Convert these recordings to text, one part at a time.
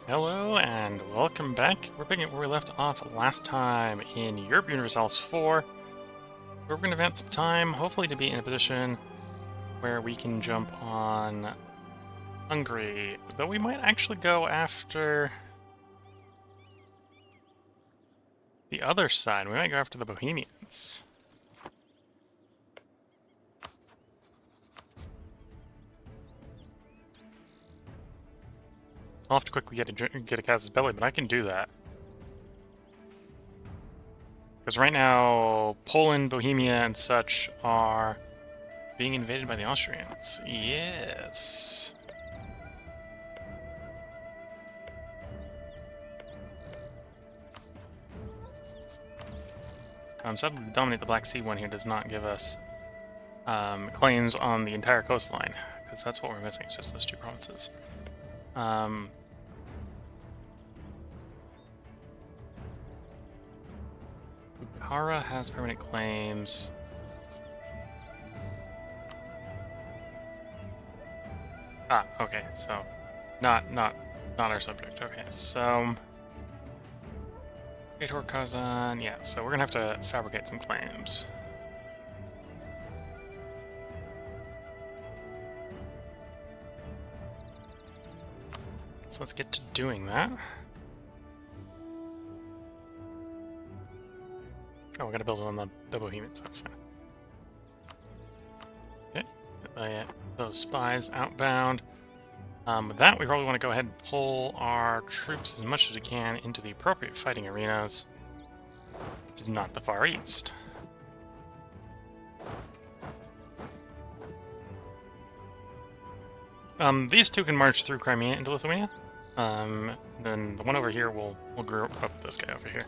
Hello and welcome back. We're picking up where we left off last time in Europa Universalis 4, where we're going to advance some time, hopefully to be in a position where we can jump on Hungary. Though we might actually go after the other side. We might go after the Bohemians. I'll have to quickly get a casus belli, but I can do that. Because right now, Poland, Bohemia, and such are being invaded by the Austrians. Yes. Sadly, the Dominate the Black Sea one here does not give us claims on the entire coastline, because that's what we're missing. It's just those two provinces. Bukhara has permanent claims. Ah, okay, so not our subject. Okay, so Etor Kazan, yeah, so we're gonna have to fabricate some claims. So let's get to doing that. Oh, we gotta build on the Bohemians, that's fine. Okay, those spies outbound. With that, we probably want to go ahead and pull our troops as much as we can into the appropriate fighting arenas, which is not the Far East. These two can march through Crimea into Lithuania. Then the one over here will group up this guy over here.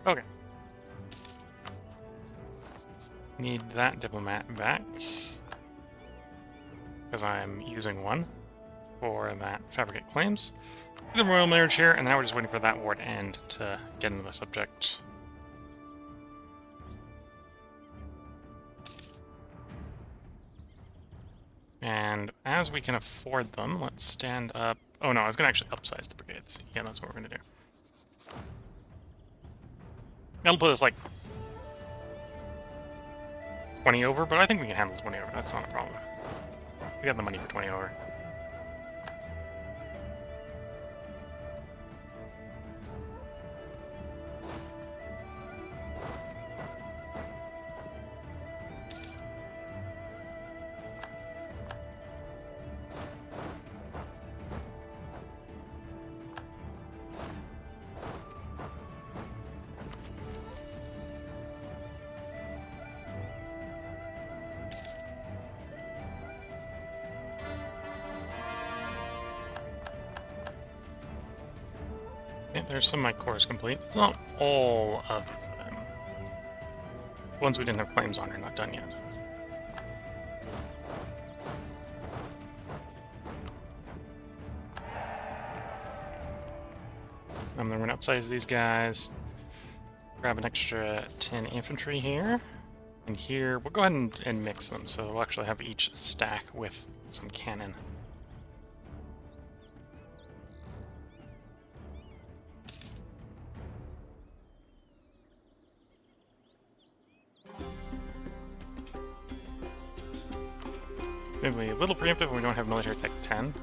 Okay. Need that diplomat back, because I'm using one for that fabricate claims. The royal marriage here, and now we're just waiting for that war to end to get into the subject. And as we can afford them, let's stand up. Oh no, I was going to actually upsize the brigades. Yeah, that's what we're going to do. I'll put us like 20 over, but I think we can handle 20 over. That's not a problem. We got the money for 20 over. Okay, there's some of my cores complete. It's not all of them. The ones we didn't have claims on are not done yet. Then we're going to upsize these guys. Grab an extra 10 infantry here. And here, we'll go ahead and mix them, so we'll actually have each stack with some cannon. It's maybe a little preemptive when we don't have military tech 10,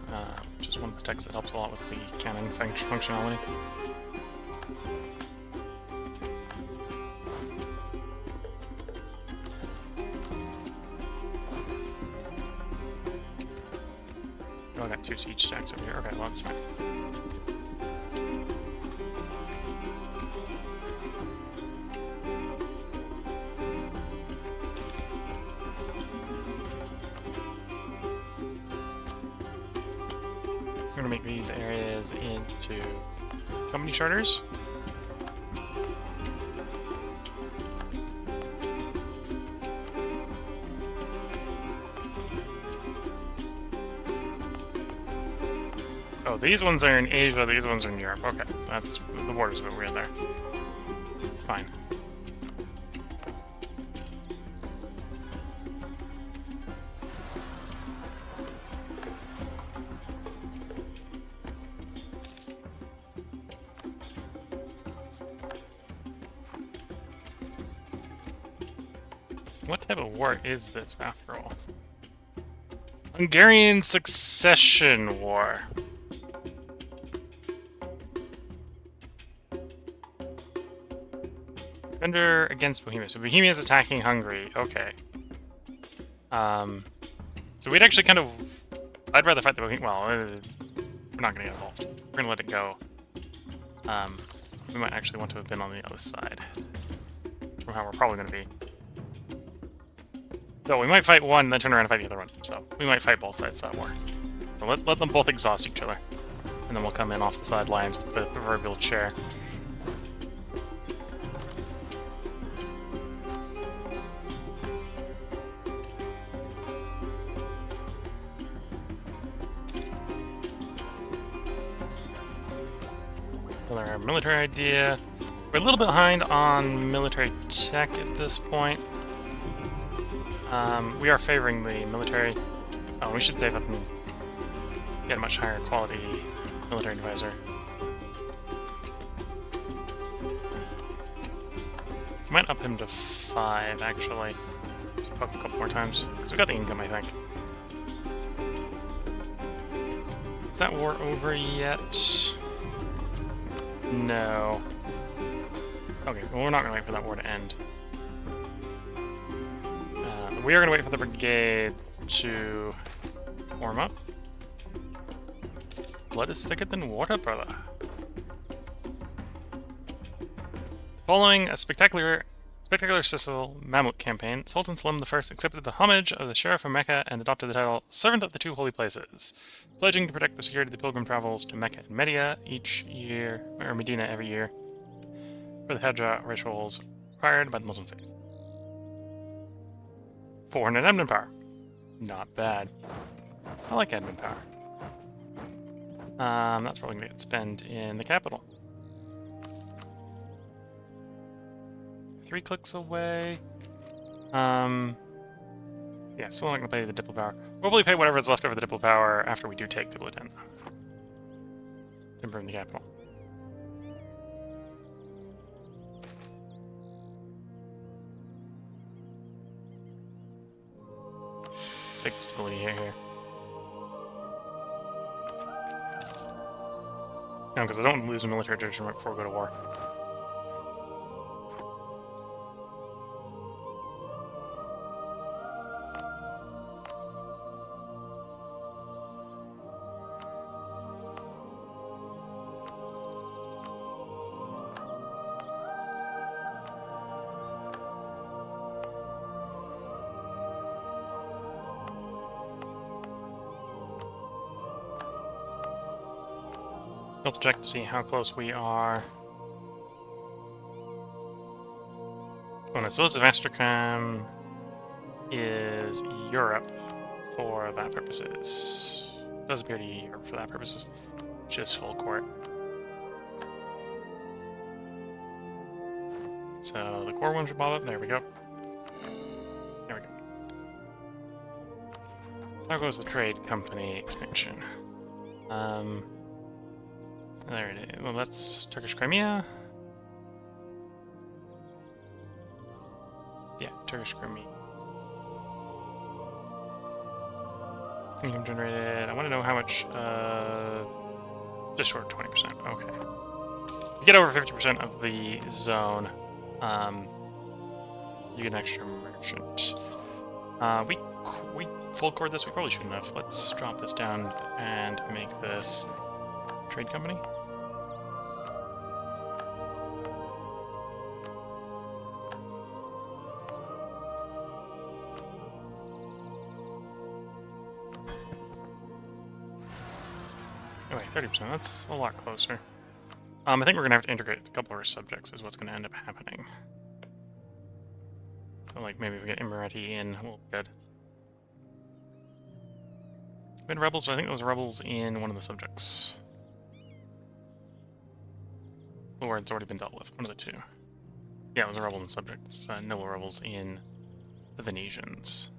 which is one of the techs that helps a lot with the cannon functionality. Oh, I got 2 siege stacks over here. Okay, well, that's fine. I'm going to make these areas into company charters. Oh, these ones are in Asia, these ones are in Europe. Okay, that's the border's a bit weird there. It's fine. What type of war is this, after all? Hungarian Succession War. Defender against Bohemia. So Bohemia is attacking Hungary. Okay. So we'd actually kind of... I'd rather fight the Bohemia... Well, we're not going to get involved. We're going to let it go. We might actually want to have been on the other side. From how we're probably going to be. So we might fight one, then turn around and fight the other one. So we might fight both sides of that war. So let them both exhaust each other. And then we'll come in off the sidelines with the proverbial chair. Another military idea. We're a little bit behind on military tech at this point. We are favoring the military. Oh, we should save up and get a much higher quality military advisor. Might up him to 5, actually. Just poke a couple more times. Because we got the income, I think. Is that war over yet? No. Okay, well, we're not going to wait for that war to end. We are going to wait for the brigade to form up. Blood is thicker than water, brother. Following a spectacular Sicil Mamluk campaign, Sultan Selim I accepted the homage of the Sheriff of Mecca and adopted the title Servant of the Two Holy Places, pledging to protect the security of the pilgrim travels to Mecca and Medina each year, or Medina every year, for the Hajj rituals required by the Muslim faith. 400 admin power. Not bad. I like admin power. That's probably going to get spent in the capital. 3 clicks away. Yeah, still not going to pay the Diplo power. We'll probably pay whatever's left over the Diplo power after we do take Diplo 10. Improve the capital. Take the stability here. No, because I don't want to lose a military tradition right before we go to war. Let's check to see how close we are. Oh, no, so Astrakhan is Europe for that purposes. It does appear to be Europe for that purposes. Just full court. So the core one should pop up. There we go. There we go. So how goes the trade company expansion? There it is. Well, that's Turkish Crimea. Yeah, Turkish Crimea. Income generated. I want to know how much. Just short of 20%. Okay. If you get over 50% of the zone, you get an extra merchant. We full core this. We probably shouldn't have. Let's drop this down and make this trade company. Oh wait, 30%, that's a lot closer. I think we're going to have to integrate a couple of our subjects is what's going to end up happening. So like maybe if we get Emirati in, we'll be good. We had rebels, but I think those rebels in one of the subjects. Or it's already been dealt with, one of the two. Yeah, it was a rebel in the subjects, noble rebels in the Venetians.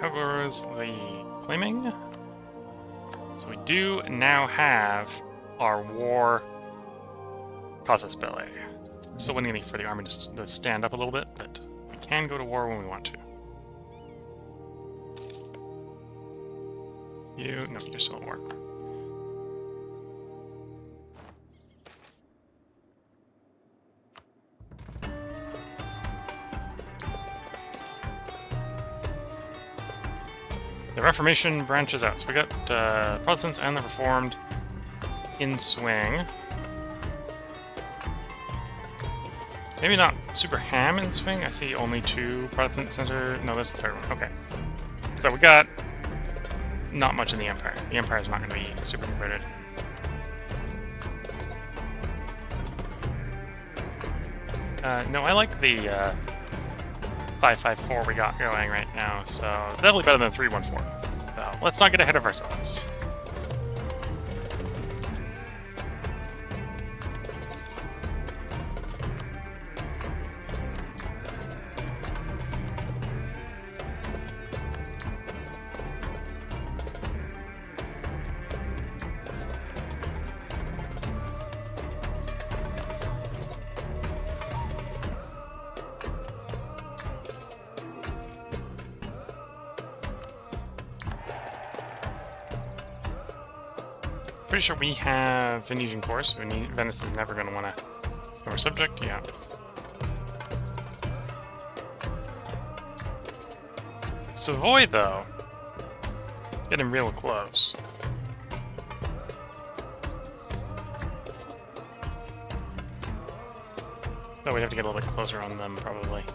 How goes the claiming? So we do now have our war casus belli. Still waiting for the army to stand up a little bit, but we can go to war when we want to. No, you're still at war. The Reformation branches out, so we got Protestants and the Reformed in swing. Maybe not super ham in swing. I see only 2 Protestant center. No, that's the 3rd one. Okay. So we got not much in the Empire. The Empire is not going to be super converted. No, I like the 554 we got going right now, so definitely better than 314. So let's not get ahead of ourselves. Pretty sure we have Venetian course. Venice is never going to want to become our subject. Yeah. Savoy, though, getting real close. Though we'd have to get a little bit closer on them, probably.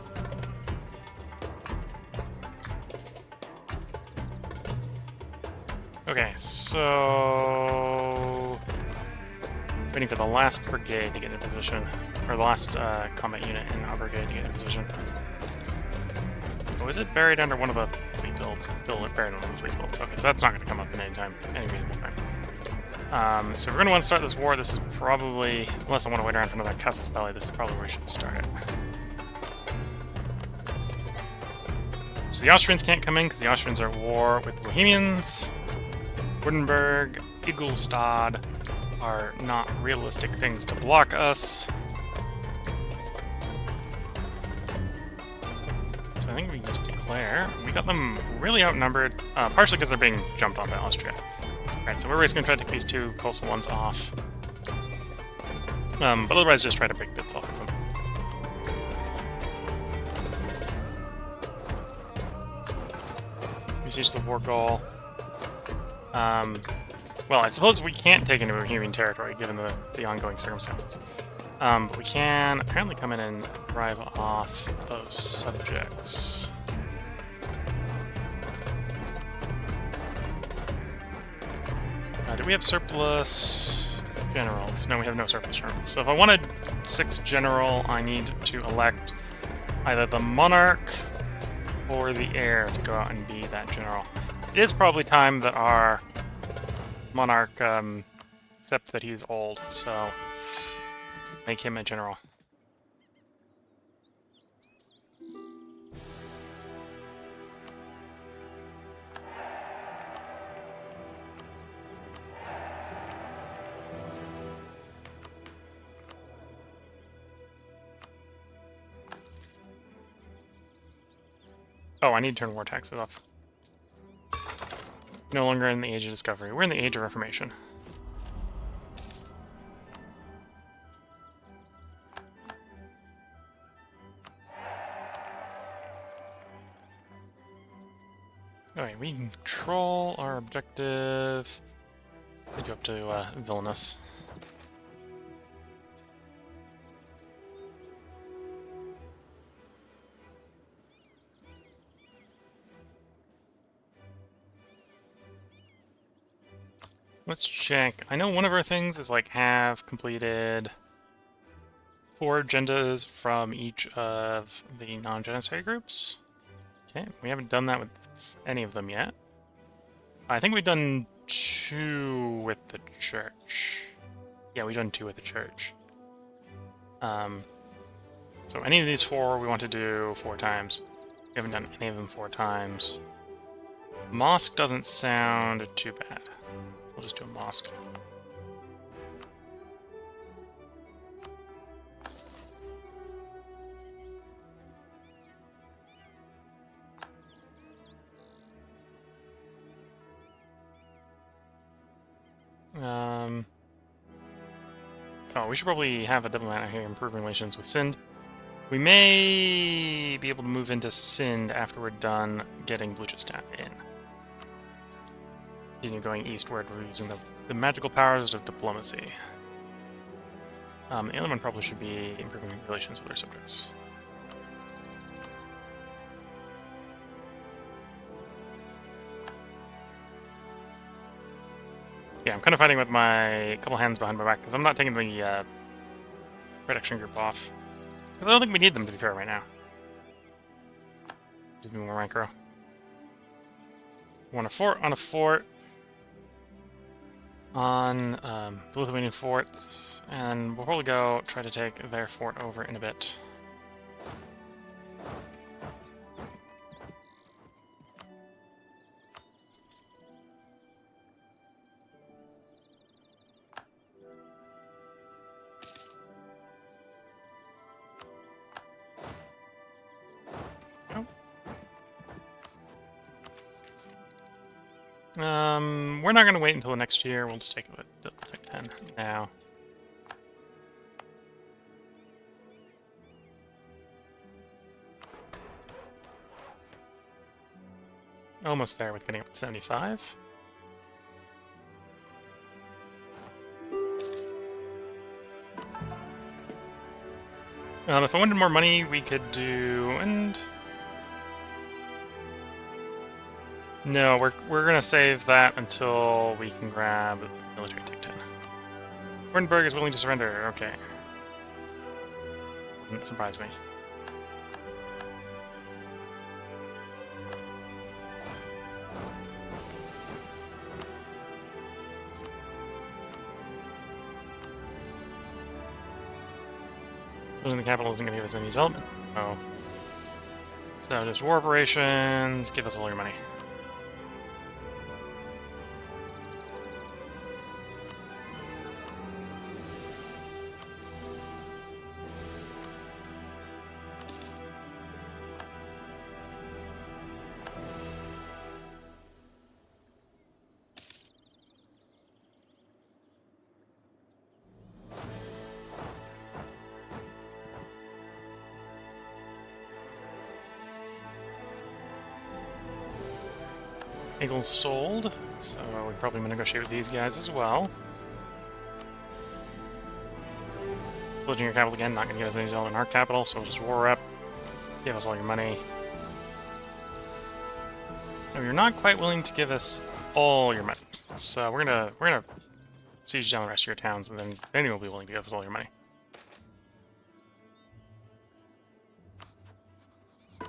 Okay, so waiting for the last brigade to get in position, or the last combat unit in our brigade to get in position. Oh, is it buried under one of the fleet builds? Buried under one of the fleet builds. Okay, so that's not going to come up in any reasonable time. So we're going to want to start this war. This is probably, unless I want to wait around for another casus belli, this is probably where we should start it. So the Austrians can't come in because the Austrians are at war with the Bohemians. Wurtemberg, Ingolstadt are not realistic things to block us. So I think we can just declare. We got them really outnumbered, partially because they're being jumped on by Austria. Alright, so we're just going to try to take these 2 coastal ones off. But otherwise just try to pick bits off of them. Besiege the war goal. Well, I suppose we can't take into Bohemian territory, given the ongoing circumstances. But we can apparently come in and drive off those subjects. Do we have surplus generals? No, we have no surplus generals. So if I wanted 6th general, I need to elect either the monarch or the heir to go out and be that general. It is probably time that our monarch, except that he's old, so make him a general. Oh, I need to turn war taxes off. No longer in the Age of Discovery. We're in the Age of Reformation. Okay, we can control our objective. Let's take you up to Vilnius. Let's check. I know one of our things is like have completed 4 agendas from each of the non-genocide groups. Okay, we haven't done that with any of them yet. I think we've done 2 with the church. Yeah, we've done 2 with the church. So any of these 4 we want to do 4 times. We haven't done any of them 4 times. Mosque doesn't sound too bad. So we'll just do a mosque. Oh, we should probably have a diplomat out here improve relations with Sind. We may be able to move into Sind after we're done getting Bluchistan in. Continue going eastward, we're using the magical powers of diplomacy. The other one probably should be improving relations with our subjects. Yeah, I'm kind of fighting with my couple hands behind my back because I'm not taking the production group off. Because I don't think we need them, to be fair, right now. Just be more micro. Want a fort on a fort on the Lithuanian forts, and we'll probably go try to take their fort over in a bit. We're not going to wait until the next year. We'll just take 10 now. Almost there with getting up to 75. If I wanted more money, we could do... and... No, we're gonna save that until we can grab military take 10. Wurtemberg is willing to surrender. Okay. Doesn't surprise me. Losing the capital isn't gonna give us any development. Oh. So just war operations, give us all your money. Eagles sold, so we probably gonna negotiate with these guys as well. Pillaging your capital again, not gonna get us any development in our capital, so we'll just war up. Give us all your money. No, you're not quite willing to give us all your money, so we're gonna siege down the rest of your towns, and then you'll be willing to give us all your money.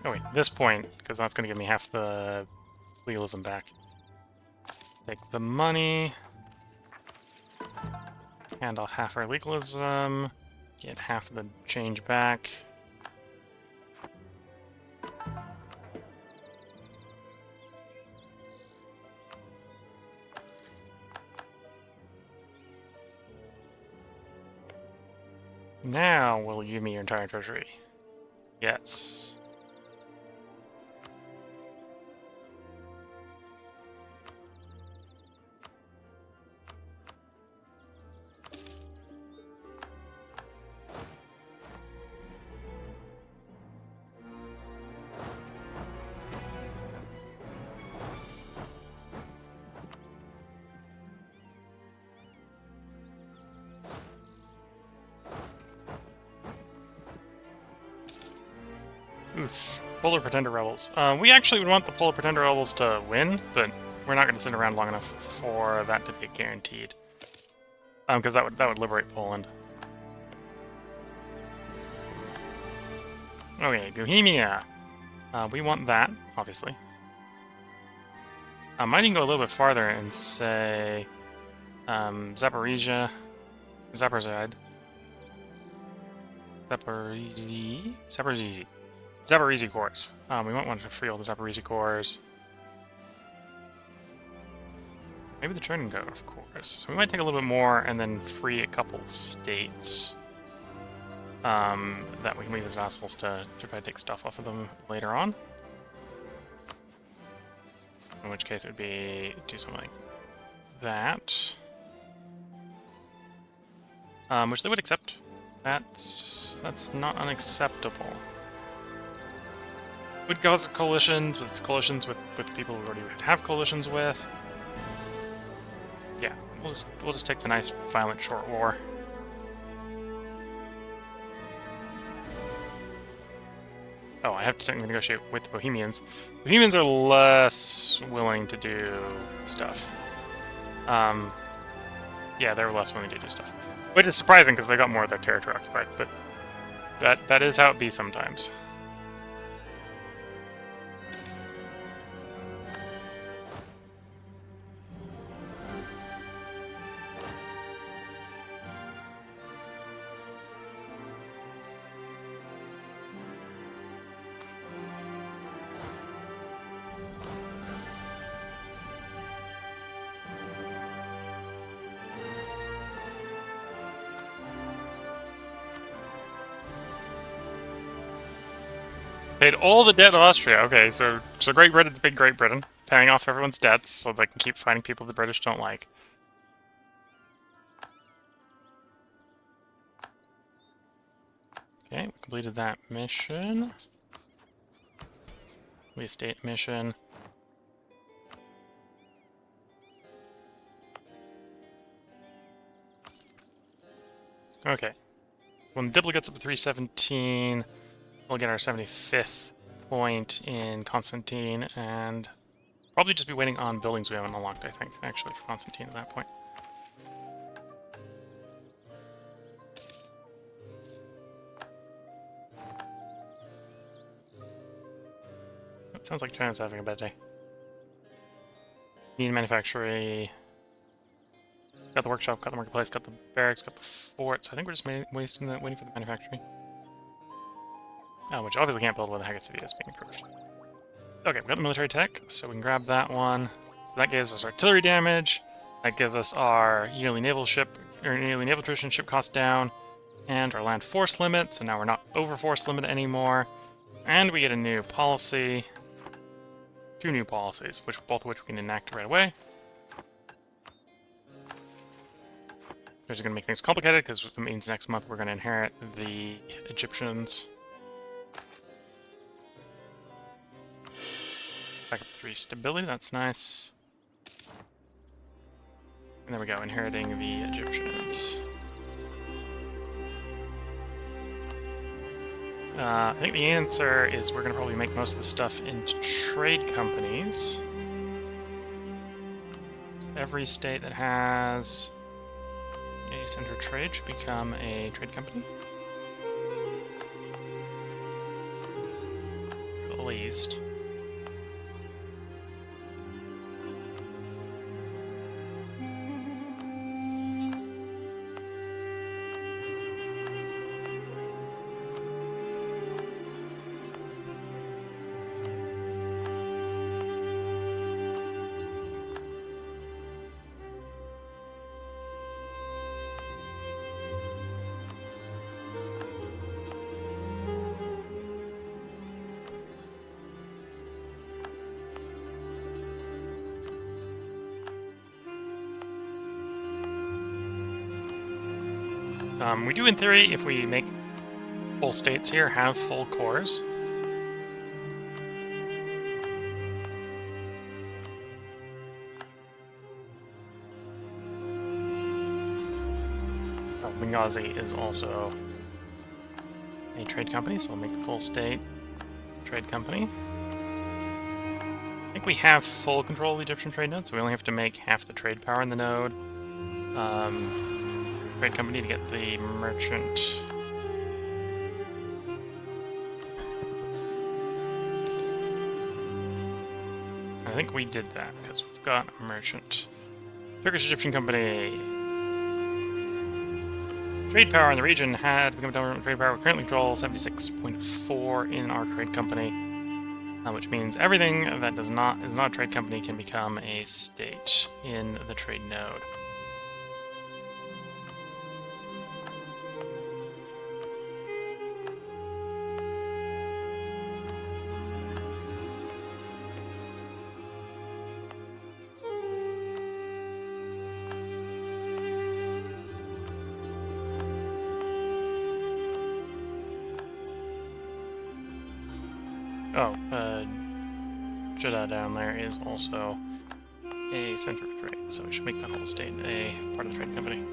Oh wait, this point, because that's gonna give me half the legalism back. Take the money, hand off half our legalism, get half the change back. Now will you give me your entire treasury? Yes. Oosh. Polar Pretender Rebels. We actually would want the Polar Pretender Rebels to win, but we're not going to sit around long enough for that to be guaranteed. Because that would liberate Poland. Okay, Bohemia. We want that, obviously. I might even go a little bit farther and say Zaporizhia, Zaporizhzhia, Zaporizhzhia cores. We might want to free all the Zaporizhzhia cores. Maybe the Chernigov cores. So we might take a little bit more and then free a couple states that we can leave as vassals to try to take stuff off of them later on. In which case it would be do something like that. which they would accept. That's not unacceptable. Would cause coalitions with people we already have coalitions with. Yeah, we'll just take the nice violent short war. Oh, I have to technically negotiate with the Bohemians. Bohemians are less willing to do stuff. Yeah, they're less willing to do stuff. Which is surprising because they got more of their territory occupied, but that is how it be sometimes. Paid all the debt of Austria. Okay, so Great Britain's big Great Britain, paying off everyone's debts so they can keep fighting people the British don't like. Okay, we completed that mission. The estate mission. Okay. So when the diplo gets up to 317, we'll get our 75th point in Constantine, and probably just be waiting on buildings we haven't unlocked, I think, actually, for Constantine at that point. It sounds like China's having a bad day. Need manufacturing. Got the workshop, got the marketplace, got the barracks, got the fort, so I think we're just waiting for the manufacturing. Oh, which obviously can't build with the Hagia is being approved. Okay, we got the military tech, so we can grab that one. So that gives us artillery damage. That gives us our yearly naval attrition ship cost down, and our land force limit. So now we're not over force limit anymore, and we get a new policy. 2 new policies, both of which we can enact right away. Which is going to make things complicated because it means next month we're going to inherit the Egyptians. Back up 3 stability, that's nice. And there we go, inheriting the Egyptians. I think the answer is we're going to probably make most of the stuff into trade companies. So every state that has a center of trade should become a trade company. At least. We do, in theory, if we make full states here, have full cores. Benghazi is also a trade company, so we'll make the full state trade company. I think we have full control of the Egyptian trade node, so we only have to make half the trade power in the node. Trade company to get the merchant. I think we did that because we've got a merchant. Turkish-Egyptian company. Trade power in the region had become dominant trade power. We currently control 76.4 in our trade company, which means everything that is not a trade company can become a state in the trade node. Jeddah down there is also a center of trade, so we should make that whole state a part of the trade company.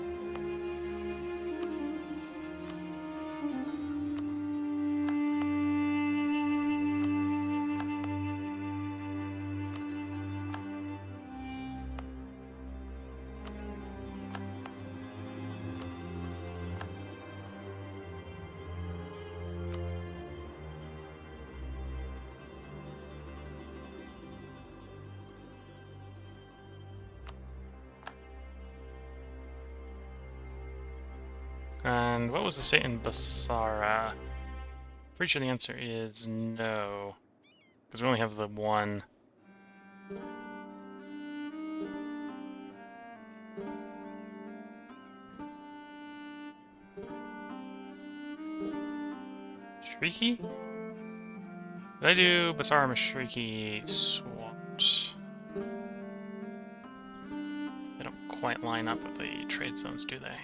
And what was the state in Basara? Pretty sure the answer is no, because we only have the one. Mashriki? Did I do Basara Mashriki swapped? They don't quite line up with the trade zones, do they?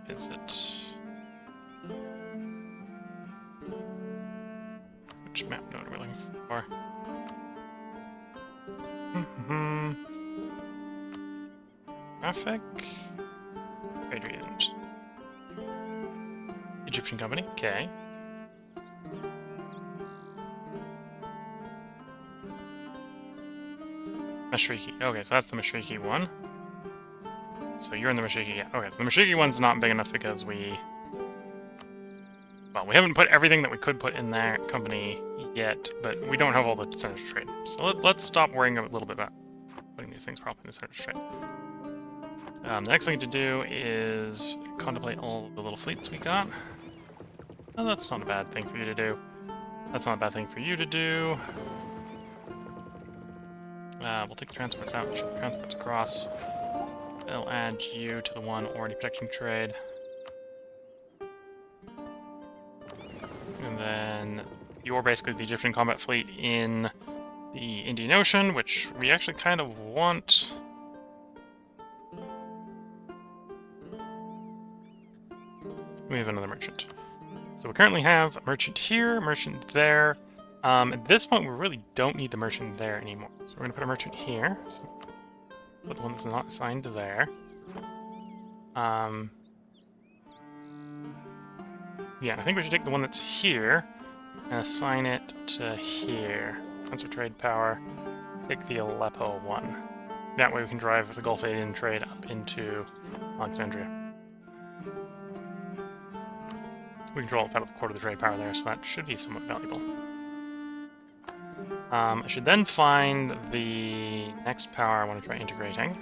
Is it... Which map node are we looking for? Traffic? Trade regions. Egyptian company, okay. Mashriki, okay, so that's the Mashriki one. So you're in the Mashriki, yeah. Okay, so the Mashriki one's not big enough because we... Well, we haven't put everything that we could put in that company yet, but we don't have all the centers of trade. So let's stop worrying a little bit about putting these things properly in the centers of trade. The next thing to do is contemplate all the little fleets we got. Oh, that's not a bad thing for you to do. That's not a bad thing for you to do. We'll take the transports out, ship the transports across. They'll add you to the one already protecting trade. And then you're basically the Egyptian combat fleet in the Indian Ocean, which we actually kind of want. We have another merchant. So we currently have a merchant here, a merchant there. At this point, we really don't need the merchant there anymore. So we're going to put a merchant here. So put the one that's not assigned to there. Yeah, I think we should take the one that's here and assign it to here. That's our trade power. Take the Aleppo one. That way we can drive the Gulf Aden trade up into Alexandria. We control about a quarter of the trade power there, so that should be somewhat valuable. I should then find the next power I want to try integrating.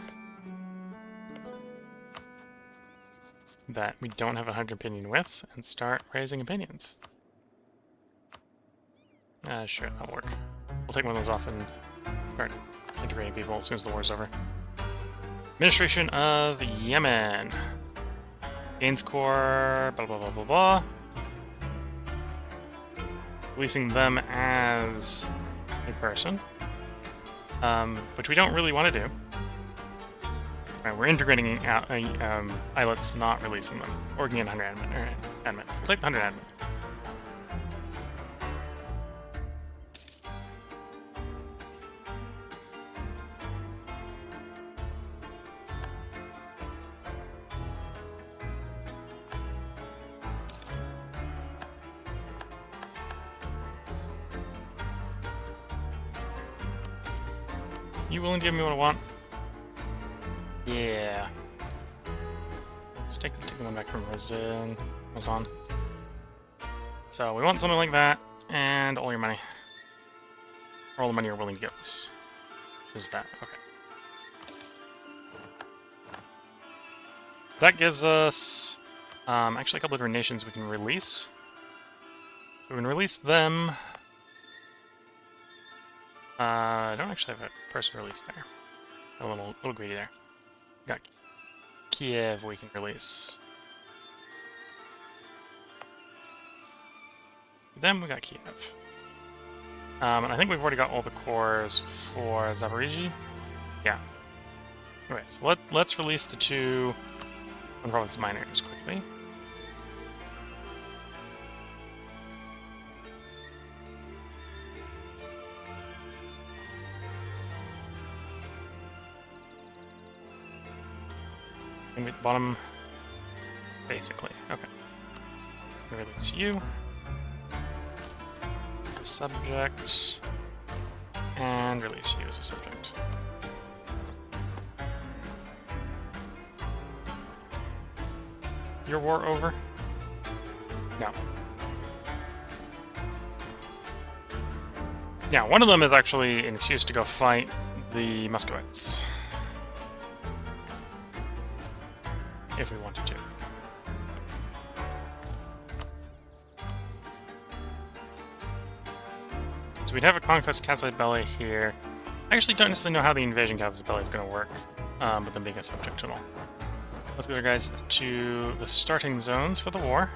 That we don't have 100 opinion with, and start raising opinions. Sure, that'll work. We'll take one of those off and start integrating people as soon as the war's over. Administration of Yemen. Gains Corps, blah blah blah blah blah. Releasing them as a person, which we don't really want to do. Right, we're integrating islets, not releasing them, or getting 100 admin. So we'll take the 100 admin. You willing to give me what I want? Yeah. Let's take the one back from Razan. So we want something like that, and all your money. Or all the money you're willing to give us. Which is that, okay. So that gives us actually a couple of different nations we can release. So we can release them. I don't actually have a person released there. A little greedy there. Got Kiev we can release. Then we got Kiev. And I think we've already got all the cores for Zaporizhzhia. Yeah. Okay, so let's release the two province miners quickly. Gonna be at the bottom, basically. Okay. Release you. As a subject. And release you as a subject. Your war over? No. Yeah, one of them is actually an excuse to go fight the Muscovites. If we wanted to. So we'd have a Conquest Casa Belli here. I actually don't necessarily know how the Invasion Casa Belli is going to work, with them being a subject and all. Let's go, guys, to the starting zones for the war.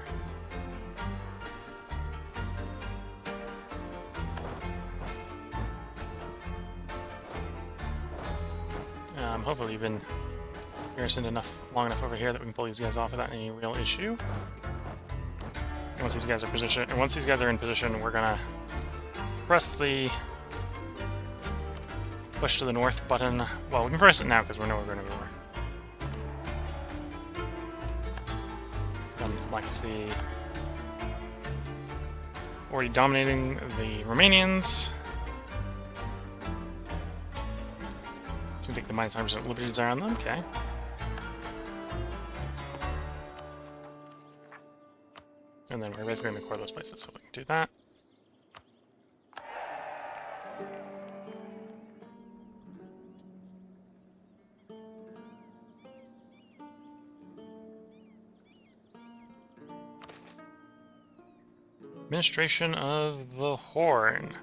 Hopefully you've been garrisoned long enough over here that we can pull these guys off without any real issue. Once these guys are in position, we're gonna press the push to the north button. Well, we can press it now because we know we're going to go. Black Sea already dominating the Romanians. So we take the minus 9% Liberty Desire on them, okay. And then we're basically going to core those places, so we can do that. Administration of the Horn.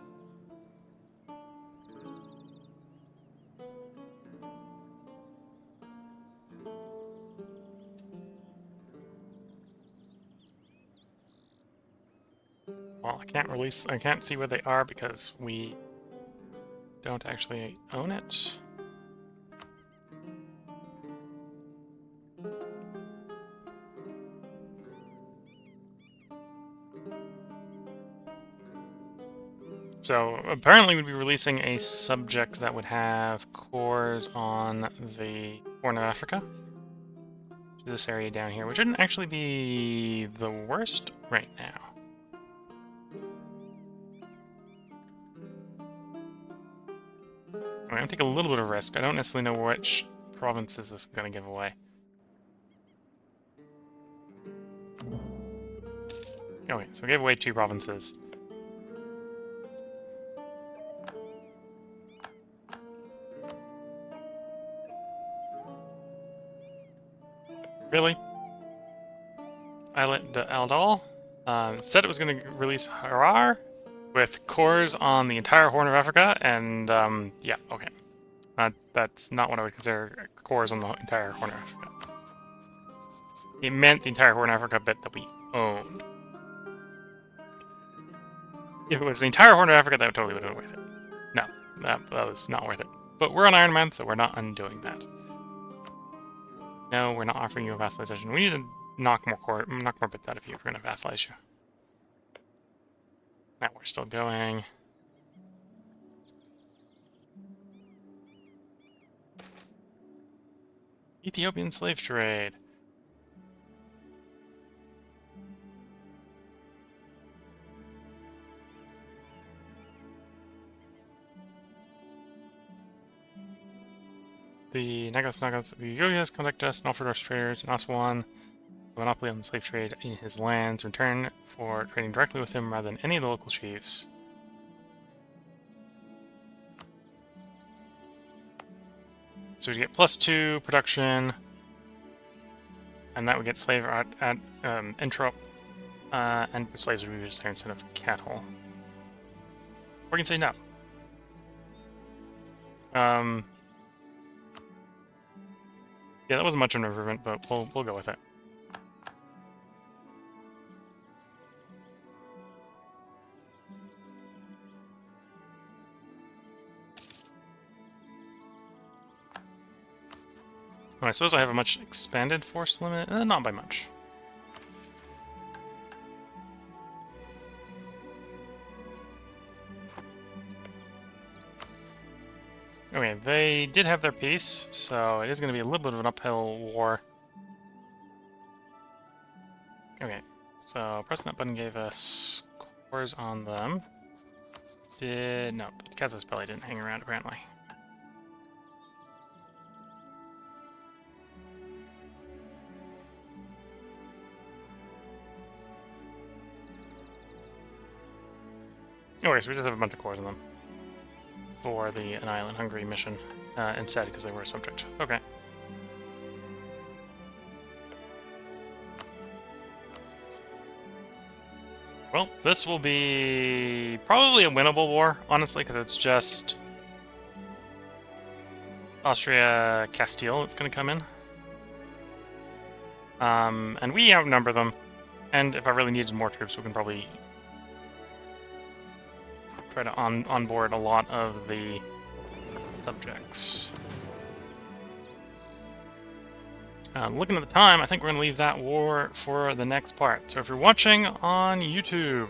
Well, I can't see where they are because we don't actually own it. So apparently we'd be releasing a subject that would have cores on the Horn of Africa. This area down here, which wouldn't actually be the worst right now. I'm going to take a little bit of risk. I don't necessarily know which provinces this is going to give away. Okay, so we gave away 2 provinces. Really? Islet de Aldal said it was going to release Harar with cores on the entire Horn of Africa, and yeah, okay. That's not what I would consider cores on the entire Horn of Africa. It meant the entire Horn of Africa bit that we owned. If it was the entire Horn of Africa, that totally would have been worth it. No, that was not worth it. But we're on Iron Man, so we're not undoing that. No, we're not offering you a vassalization. We need to knock more bits out of you if we're going to vassalize you. Now we're still going. Ethiopian slave trade. The Nagas, the Yoyas contact us and offered us traders in Aswan a monopoly on the slave trade in his lands in return for trading directly with him rather than any of the local chiefs. So we get +2 production, and that would get slave at Entrop, and slaves would be used there instead of cattle. Or we can say no. Yeah, that wasn't much of an improvement, but we'll go with it. Well, I suppose I have a much expanded force limit. Not by much. Okay, they did have their peace, so it is going to be a little bit of an uphill war So pressing that button gave us cores on them. No, the Kazas belly didn't hang around apparently. Okay, so we just have a bunch of cores on them for an island Hungary mission instead because they were a subject. Okay. Well, this will be probably a winnable war, honestly, because it's just Austria-Castile that's going to come in. And we outnumber them. And if I really needed more troops, we can probably try to onboard a lot of the subjects. Looking at the time, I think we're going to leave that war for the next part. So if you're watching on YouTube,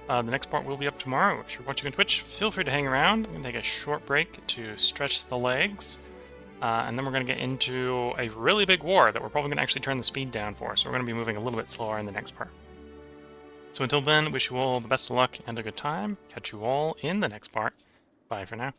the next part will be up tomorrow. If you're watching on Twitch, feel free to hang around. I'm going to take a short break to stretch the legs. And then we're going to get into a really big war that we're probably going to actually turn the speed down for. So we're going to be moving a little bit slower in the next part. So until then, wish you all the best of luck and a good time. Catch you all in the next part. Bye for now.